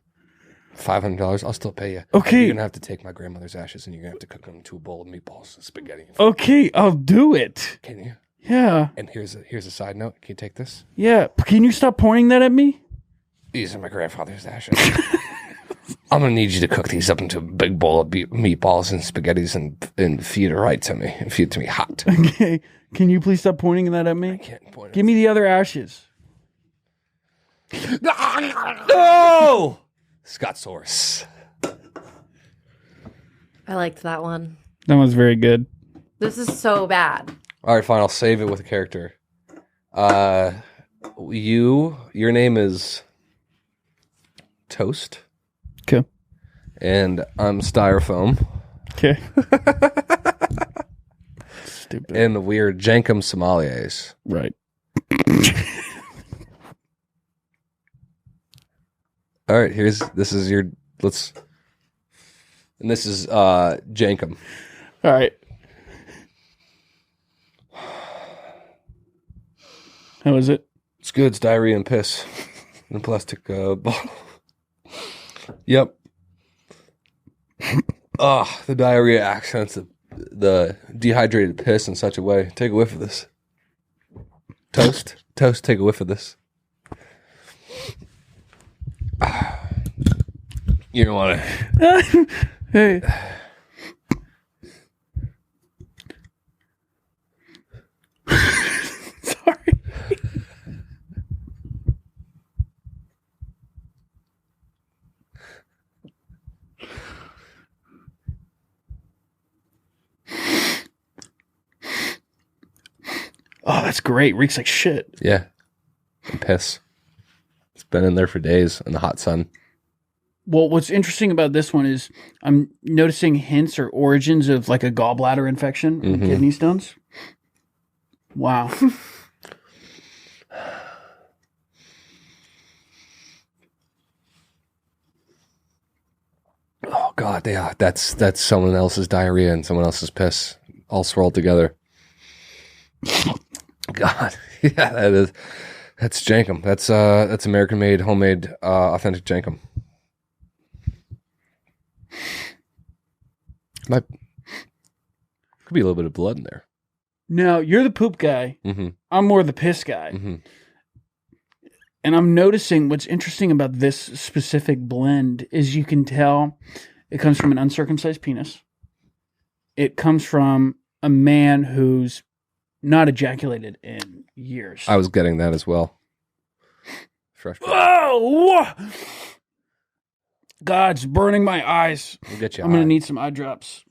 $500, I'll still pay you. Okay. You're gonna have to take my grandmother's ashes and you're gonna have to cook them into a bowl of meatballs and spaghetti. Okay, I'll do it. Can you? Yeah. And here's a side note. Can you take this? Yeah. Can you stop pointing that at me? These are my grandfather's ashes. I'm gonna need you to cook these up into a big bowl of meatballs and spaghettis and feed it right to me. And feed it to me hot. Okay. Can you please stop pointing that at me? I can't point Give me the other ashes. No! Scott Source. I liked that one. That was very good. This is so bad. All right, fine. I'll save it with a character. Your name is Toast. Okay. And I'm Styrofoam. Okay. Stupid. And we're Jankum Sommeliers. Right. All right, this is Jankum. All right. How is it? It's good. It's diarrhea and piss in a plastic bottle. Yep. The diarrhea accents the dehydrated piss in such a way. Take a whiff of this. Toast, take a whiff of this. You don't want to... Hey. Sorry. Oh, that's great. Reeks like shit. Yeah. And piss. It's been in there for days in the hot sun. Well, what's interesting about this one is I'm noticing hints or origins of like a gallbladder infection and kidney stones. Wow. Oh God, yeah. That's someone else's diarrhea and someone else's piss all swirled together. God, yeah, that's Jankum. That's American made, homemade, authentic Jankum. Could be a little bit of blood in there. Now, you're the poop guy. Mm-hmm. I'm more the piss guy. Mm-hmm. And I'm noticing what's interesting about this specific blend is you can tell it comes from an uncircumcised penis. It comes from a man who's not ejaculated in years. I was getting that as well. Fresh. Oh! God, it's burning my eyes. We'll get you. I'm going to need some eye drops.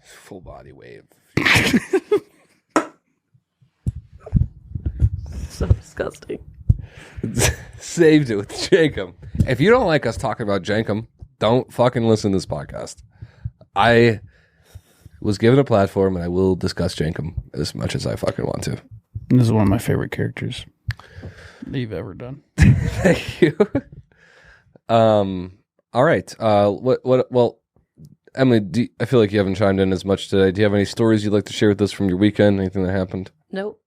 Full body wave. So disgusting. Saved it with Jankum. If you don't like us talking about Jankum, don't fucking listen to this podcast. I was given a platform and I will discuss Jankum as much as I fucking want to. This is one of my favorite characters that you've ever done. Thank you. All right. Well, Emily, I feel like you haven't chimed in as much today. Do you have any stories you'd like to share with us from your weekend? Anything that happened? Nope.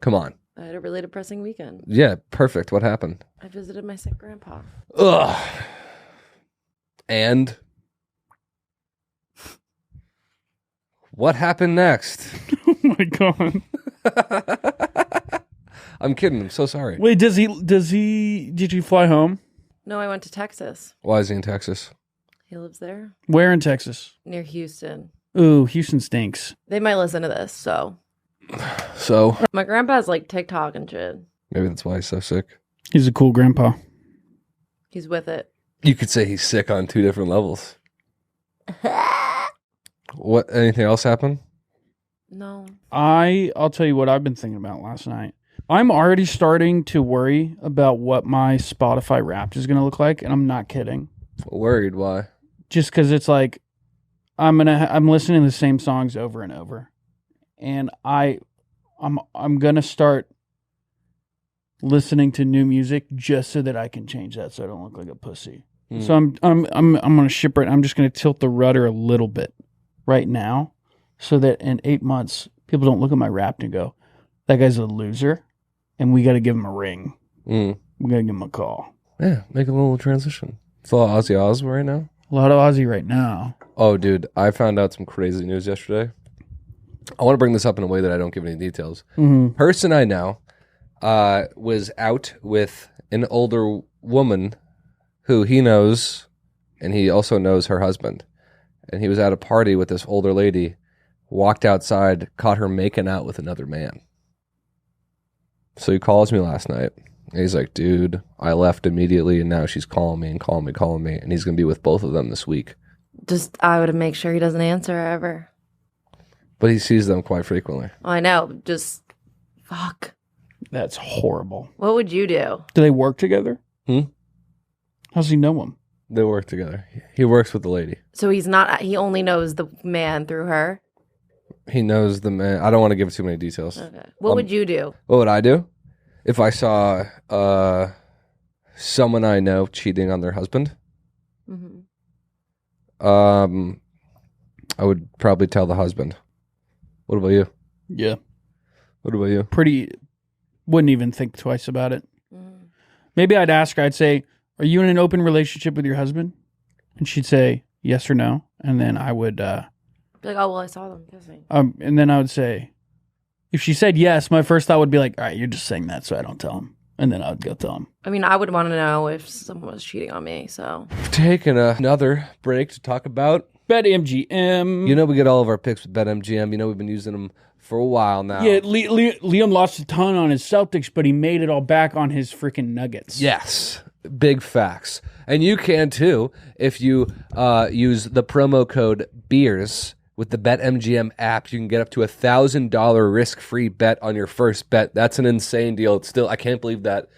Come on. I had a really depressing weekend. Yeah, perfect. What happened? I visited my sick grandpa. Ugh. And what happened next? Oh my God. I'm kidding. I'm so sorry. Wait, did you fly home? No, I went to Texas. Why is he in Texas? He lives there Where in Texas? near Houston. Ooh, Houston stinks. They might listen to this, so. So My grandpa has like TikTok and shit. maybe that's why he's so sick. He's a cool grandpa. He's with it. You could say he's sick on two different levels. What? Anything else happen? No. I'll tell you what I've been thinking about last night. I'm already starting to worry about what my Spotify Wrapped is going to look like, and I'm not kidding. Worried? Why? Just because it's like I'm listening to the same songs over and over, and I'm gonna start listening to new music just so that I can change that so I don't look like a pussy. So I'm gonna ship it. I'm just gonna tilt the rudder a little bit right now, so that in 8 months people don't look at my Wrapped and go, "That guy's a loser," and we got to give him a ring. We got to give him a call. Yeah, make a little transition. It's a lot of Ozzy Osbourne right now. A lot of Ozzy right now. Oh, dude, I found out some crazy news yesterday. I want to bring this up in a way that I don't give any details. Person I know was out with an older woman who he knows, and he also knows her husband. And he was at a party with this older lady, walked outside, caught her making out with another man. So he calls me last night. And he's like, dude, I left immediately, and now she's calling me, and he's going to be with both of them this week. Just, I would make sure he doesn't answer ever. But he sees them quite frequently. Oh, I know. Just, fuck. That's horrible. What would you do? Do they work together? How's he know him? They work together. He works with the lady. So he only knows the man through her? He knows the man. I don't want to give too many details. Okay. What would you do? What would I do? If I saw someone I know cheating on their husband, I would probably tell the husband. What about you? Yeah. What about you? Wouldn't even think twice about it. Maybe I'd ask her, I'd say, are you in an open relationship with your husband? And she'd say yes or no. And then I would... Be like, oh, well, I saw them kissing. And then I would say... If she said yes, my first thought would be like, all right, you're just saying that so I don't tell him. And then I would go tell him. I mean, I would want to know if someone was cheating on me, so. Taking another break to talk about BetMGM. You know we get all of our picks with BetMGM. You know we've been using them for a while now. Yeah, Liam lost a ton on his Celtics, but he made it all back on his freaking Nuggets. Yes, big facts. And you can too if you use the promo code BEERS with the BetMGM app. You can get up to $1,000 risk-free bet on your first bet. That's an insane deal. It's still, I can't believe that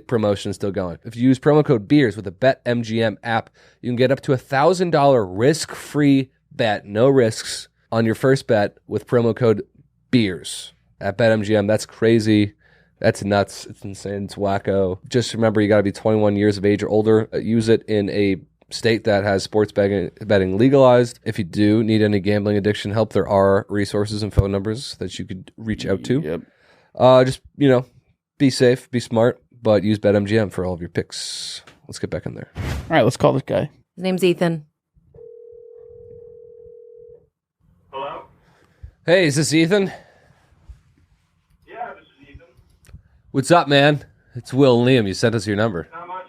promotion is still going. If you use promo code BEERS with the BetMGM app, you can get up to $1,000 risk-free bet, no risks, on your first bet with promo code BEERS at BetMGM. That's crazy. That's nuts. It's insane. It's wacko. Just remember, you got to be 21 years of age or older. Use it in a state that has sports betting legalized. If you do need any gambling addiction help, there are resources and phone numbers that you could reach out to. Yep. Just, be safe, be smart, but use BetMGM for all of your picks. Let's get back in there. All right, let's call this guy. His name's Ethan. Hello? Hey, is this Ethan? Yeah, this is Ethan. What's up, man? It's Will and Liam. You sent us your number. Not much.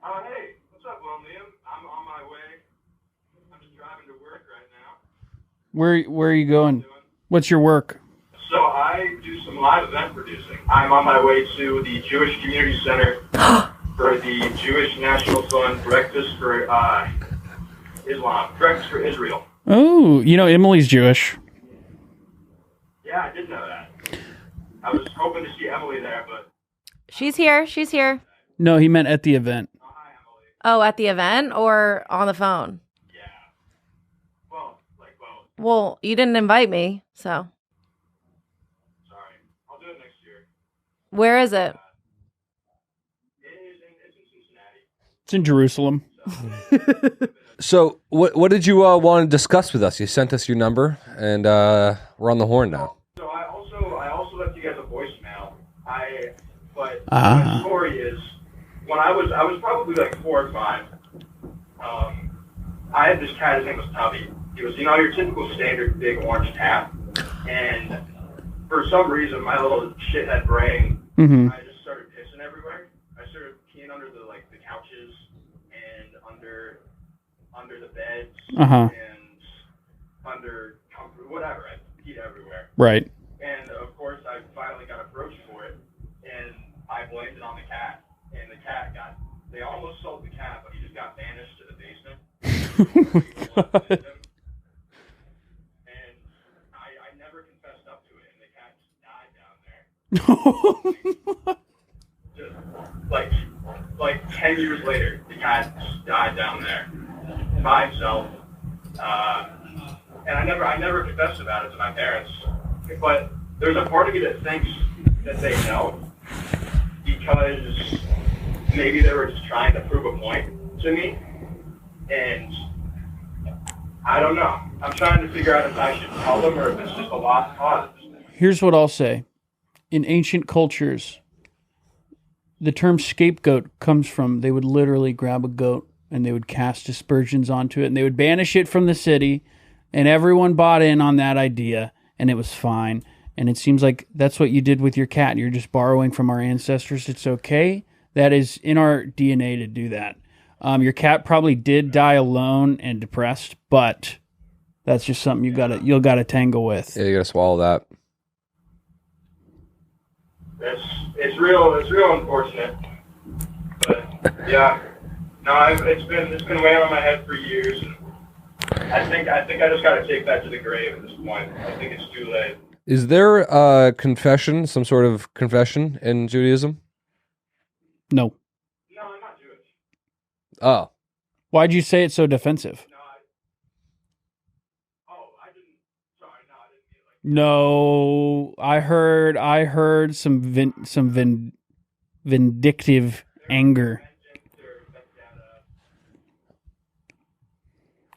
Hey, what's up, Will and Liam? I'm on my way. I'm just driving to work right now. Where are you going? What's your work? So I do some live event producing. I'm on my way to the Jewish Community Center for the Jewish National Fund Breakfast for Islam. Breakfast for Israel. Oh, Emily's Jewish. Yeah, I did know that. I was hoping to see Emily there, but... She's here. She's here. No, he meant at the event. Oh, hi, Emily. Oh, at the event or on the phone? Yeah. Well, like both. Well, you didn't invite me, so. Sorry. I'll do it next year. Where is it? It's in Cincinnati. It's in Jerusalem. So, what did you want to discuss with us? You sent us your number, and we're on the horn now. So I also left you guys a voicemail. My story is when I was probably like 4 or 5. I had this cat. His name was Tubby. He was your typical standard big orange cat, and for some reason my little shithead brain, I just started pissing everywhere. I started peeing under the couches and under the beds and under comfort, whatever. I peed everywhere. Right. And of course, I finally got approached for it, and I blamed it on the cat. And the cat they almost sold the cat, but he just got banished to the basement. And I never confessed up to it, and the cat just died down there. Just like 10 years later, the cat just died down there by himself. And I never confessed about it to my parents. But there's a part of me that thinks that they know, because maybe they were just trying to prove a point to me. And I don't know. I'm trying to figure out if I should tell them or if it's just a lost cause. Here's what I'll say. In ancient cultures, the term scapegoat comes from they would literally grab a goat and they would cast aspersions onto it and they would banish it from the city, and everyone bought in on that idea and it was fine. And it seems like that's what you did with your cat. You're just borrowing from our ancestors. It's okay. That is in our DNA to do that. Your cat probably did die alone and depressed, but that's just something you'll gotta tangle with. Yeah, you gotta swallow that. It's real unfortunate. But yeah. No, it's been weighing on my head for years. And I think I just gotta take that to the grave at this point. I think it's too late. Is there a confession, some sort of confession in Judaism? No. No, I'm not Jewish. Oh. Why'd you say it so defensive? I didn't. Sorry, no, I didn't mean No, I heard some vindictive anger.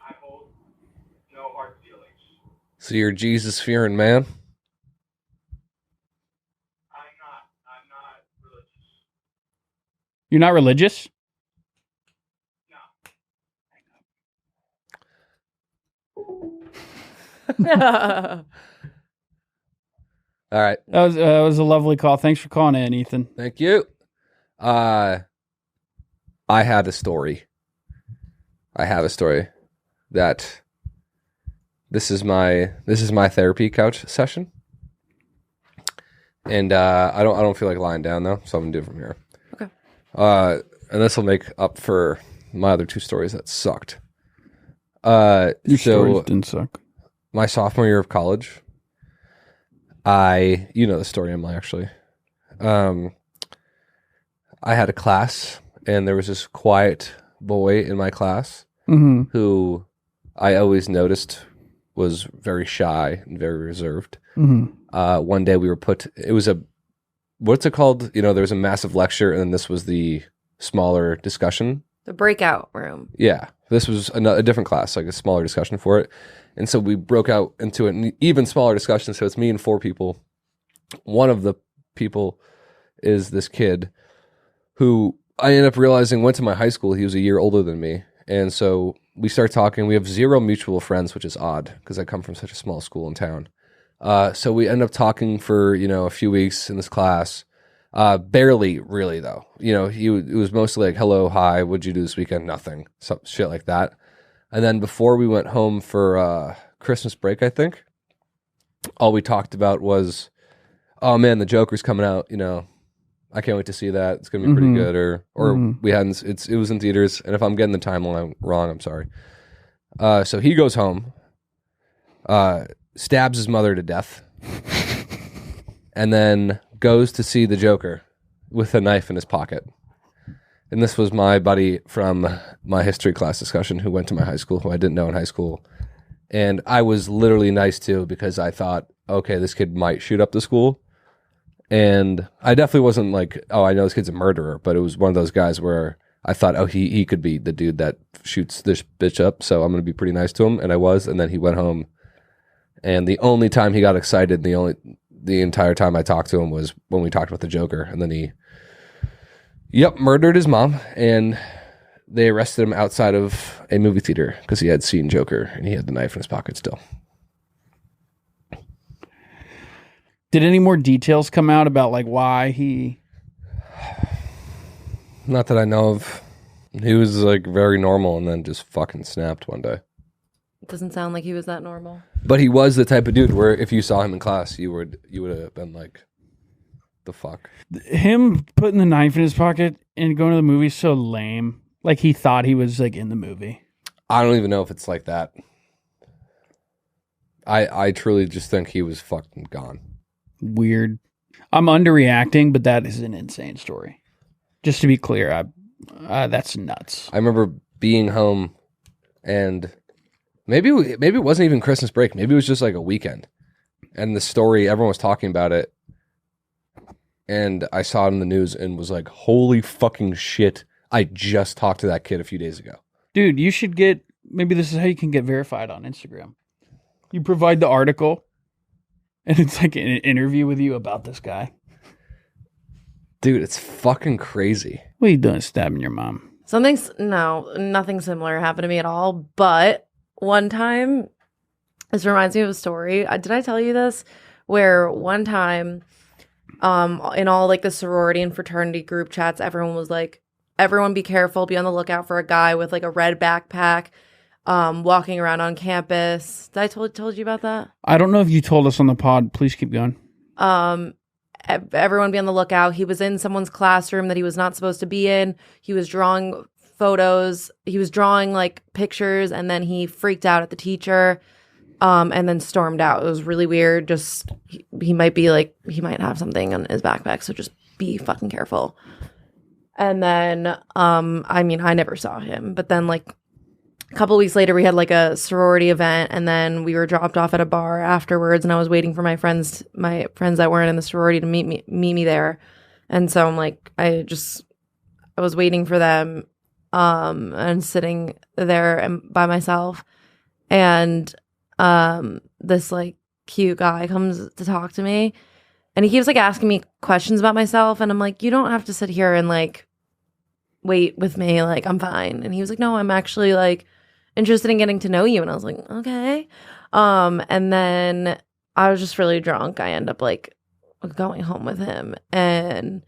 I hold no hard feelings. So you're a Jesus-fearing man? I'm not religious. You're not religious? All right. That was a lovely call. Thanks for calling in, Ethan. Thank you. I had a story. That this is my therapy couch session. And I don't feel like lying down though, so I'm gonna do it from here. Okay. And this will make up for my other 2 stories that sucked. Your stories didn't suck. My sophomore year of college, you know the story, Emily, actually. I had a class, and there was this quiet boy in my class who I always noticed was very shy and very reserved. One day we were it was a what's it called? You know, there was a massive lecture, and then this was the smaller discussion. The breakout room. Yeah, this was a different class, like a smaller discussion for it. And so we broke out into an even smaller discussion. So it's me and 4 people. One of the people is this kid who I ended up realizing went to my high school. He was a year older than me. And so we start talking. We have 0 mutual friends, which is odd because I come from such a small school in town. So we end up talking for, a few weeks in this class. Barely, really, though. It was mostly like, hello, hi, what'd you do this weekend? Nothing. Some shit like that. And then before we went home for Christmas break, I think, all we talked about was, oh man, the Joker's coming out. I can't wait to see that. It's gonna be pretty good. Or we hadn't. It was in theaters. And if I'm getting the timeline wrong, I'm sorry. So he goes home, stabs his mother to death, and then goes to see the Joker with a knife in his pocket. And this was my buddy from my history class discussion who went to my high school, who I didn't know in high school. And I was literally nice too because I thought, okay, this kid might shoot up the school. And I definitely wasn't like, oh, I know this kid's a murderer, but it was one of those guys where I thought, oh, he could be the dude that shoots this bitch up, so I'm going to be pretty nice to him. And I was, and then he went home. And the only time he got excited, the entire time I talked to him was when we talked about the Joker. And then he murdered his mom, and they arrested him outside of a movie theater because he had seen Joker and he had the knife in his pocket still. Did any more details come out about like why he? Not that I know of. He was like very normal and then just fucking snapped one day. Doesn't sound like he was that normal. But he was the type of dude where if you saw him in class, you would have been like, the fuck? Him putting the knife in his pocket and going to the movie is so lame. Like he thought he was like in the movie. I don't even know if it's like that. I truly just think he was fucking gone. Weird. I'm underreacting, but that is an insane story. Just to be clear, that's nuts. I remember being home, and maybe it wasn't even Christmas break. Maybe it was just like a weekend, and the story, everyone was talking about it, and I saw it in the news and was like, "Holy fucking shit! I just talked to that kid a few days ago." Dude, you should get. Maybe this is how you can get verified on Instagram. You provide the article, and it's like an interview with you about this guy. Dude, it's fucking crazy. What are you doing stabbing your mom? Nothing similar happened to me at all. But one time, this reminds me of a story. Did I tell you this? Where one time, in all like the sorority and fraternity group chats, everyone was like, everyone be careful, be on the lookout for a guy with like a red backpack walking around on campus. Did I told you about that? I don't know if you told us on the pod. Please keep going. Everyone be on the lookout. He was in someone's classroom that he was not supposed to be in. He was drawing photos. He was drawing like pictures, and then he freaked out at the teacher, and then stormed out. It was really weird. Just he might have something in his backpack, so just be fucking careful. And then, I never saw him, but then like a couple weeks later, we had like a sorority event, and then we were dropped off at a bar afterwards, and I was waiting for my friends that weren't in the sorority to meet me there. And so I'm like, I was waiting for them, and sitting there by myself, and this like cute guy comes to talk to me, and he keeps like asking me questions about myself, and I'm like, you don't have to sit here and like wait with me, like I'm fine. And he was like, no, I'm actually like interested in getting to know you. And I was like, okay. And then I was just really drunk. I end up like going home with him, and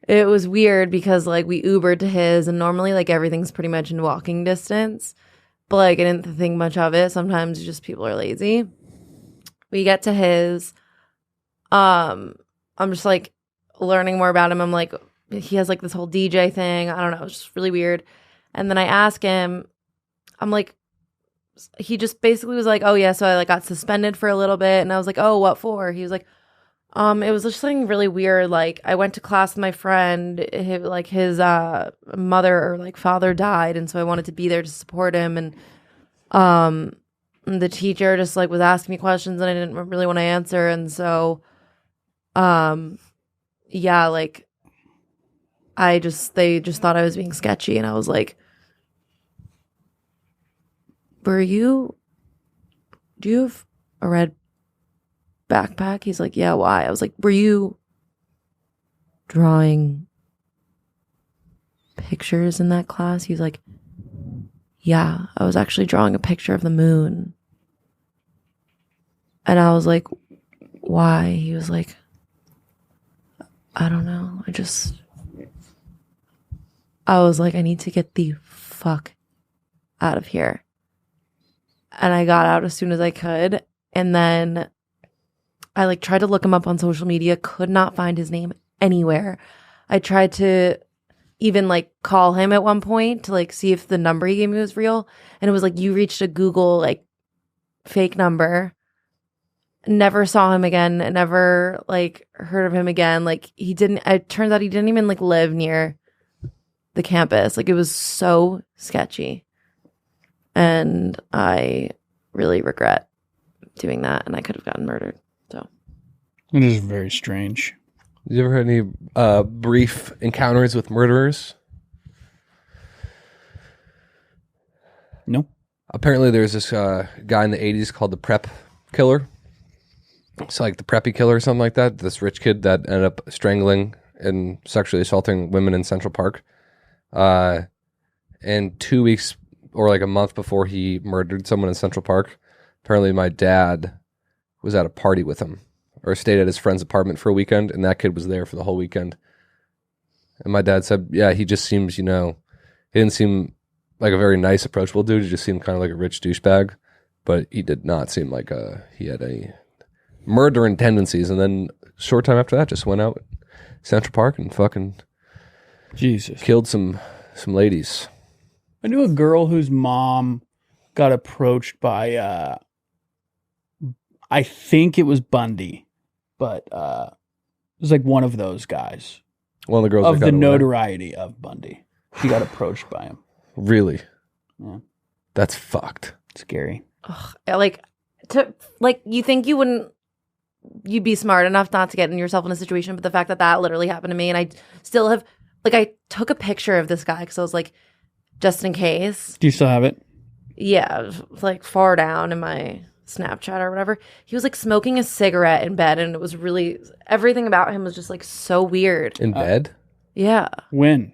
it was weird because like we Ubered to his, and normally like everything's pretty much in walking distance, but like I didn't think much of it. Sometimes just people are lazy. We get to his, I'm just like learning more about him. I'm like, he has like this whole DJ thing. I don't know. It's just really weird. And then I ask him, I'm like, he just basically was like, oh yeah, so I like got suspended for a little bit. And I was like, oh, what for? He was like, it was just something really weird. Like I went to class with my friend, his mother or like father died. And so I wanted to be there to support him. And the teacher just like was asking me questions and I didn't really want to answer. And so, yeah, like they just thought I was being sketchy, and I was like, do you have a red backpack? He's like, yeah, why? I was like, were you drawing pictures in that class? He's like, yeah, I was actually drawing a picture of the moon. And I was like, why? He was like, I don't know. I was like, I need to get the fuck out of here. And I got out as soon as I could. And then I like tried to look him up on social media, could not find his name anywhere. I tried to even like call him at one point to like see if the number he gave me was real. And it was like, you reached a Google like fake number. Never saw him again. Never like heard of him again. Like it turns out he didn't even like live near the campus. Like it was so sketchy. And I really regret doing that. And I could have gotten murdered. So It is very strange. You ever had any brief encounters with murderers? No. Apparently there's this guy in the 80s called the Prep Killer. It's like the Preppy Killer or something like that. This rich kid that ended up strangling and sexually assaulting women in Central Park. And 2 weeks or like a month before he murdered someone in Central Park, apparently my dad was at a party with him or stayed at his friend's apartment for a weekend, and that kid was there for the whole weekend. And my dad said, yeah, he just seems, he didn't seem like a very nice, approachable dude. He just seemed kind of like a rich douchebag, but he did not seem like he had any murdering tendencies. And then short time after that, just went out Central Park and fucking Jesus. killed some ladies. I knew a girl whose mom got approached by, I think it was Bundy, but it was like one of those guys. One of the girls Of that the got away. notoriety of Bundy. She got approached by him. Really? Yeah. That's fucked. Scary. ugh, you think you'd be smart enough not to get yourself in a situation, but the fact that literally happened to me, and I still have, like, I took a picture of this guy because I was like, just in case. Do you still have it? Yeah, it was, like far down in my Snapchat or whatever. He was like smoking a cigarette in bed, and it was really, everything about him was just like so weird. In bed? Yeah. When?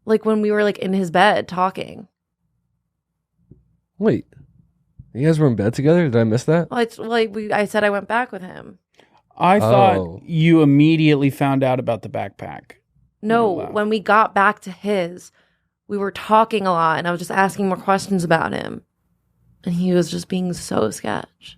Like when we were like in his bed talking. Wait. You guys were in bed together? Did I miss that? Well, it's like I said I went back with him. I thought Oh. you immediately found out about the backpack. No, Wow. when we got back to his, we were talking a lot, and I was just asking more questions about him. And he was just being so sketch.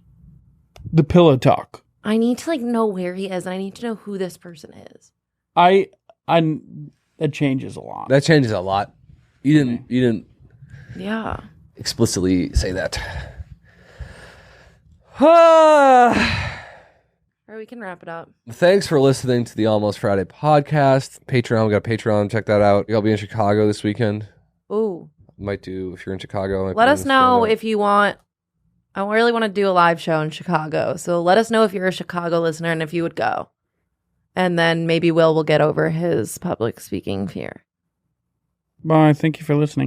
The pillow talk. I need to like know where he is, and I need to know who this person is. I that changes a lot. That changes a lot. You didn't Yeah. explicitly say that. Or we can wrap it up. Thanks for listening to the Almost Friday podcast. Patreon, we got a Patreon. Check that out. I'll be in Chicago this weekend. Ooh. Might do, if you're in Chicago. Let us know if you want. I really want to do a live show in Chicago. So let us know if you're a Chicago listener and if you would go. And then maybe Will get over his public speaking fear. Bye. Thank you for listening.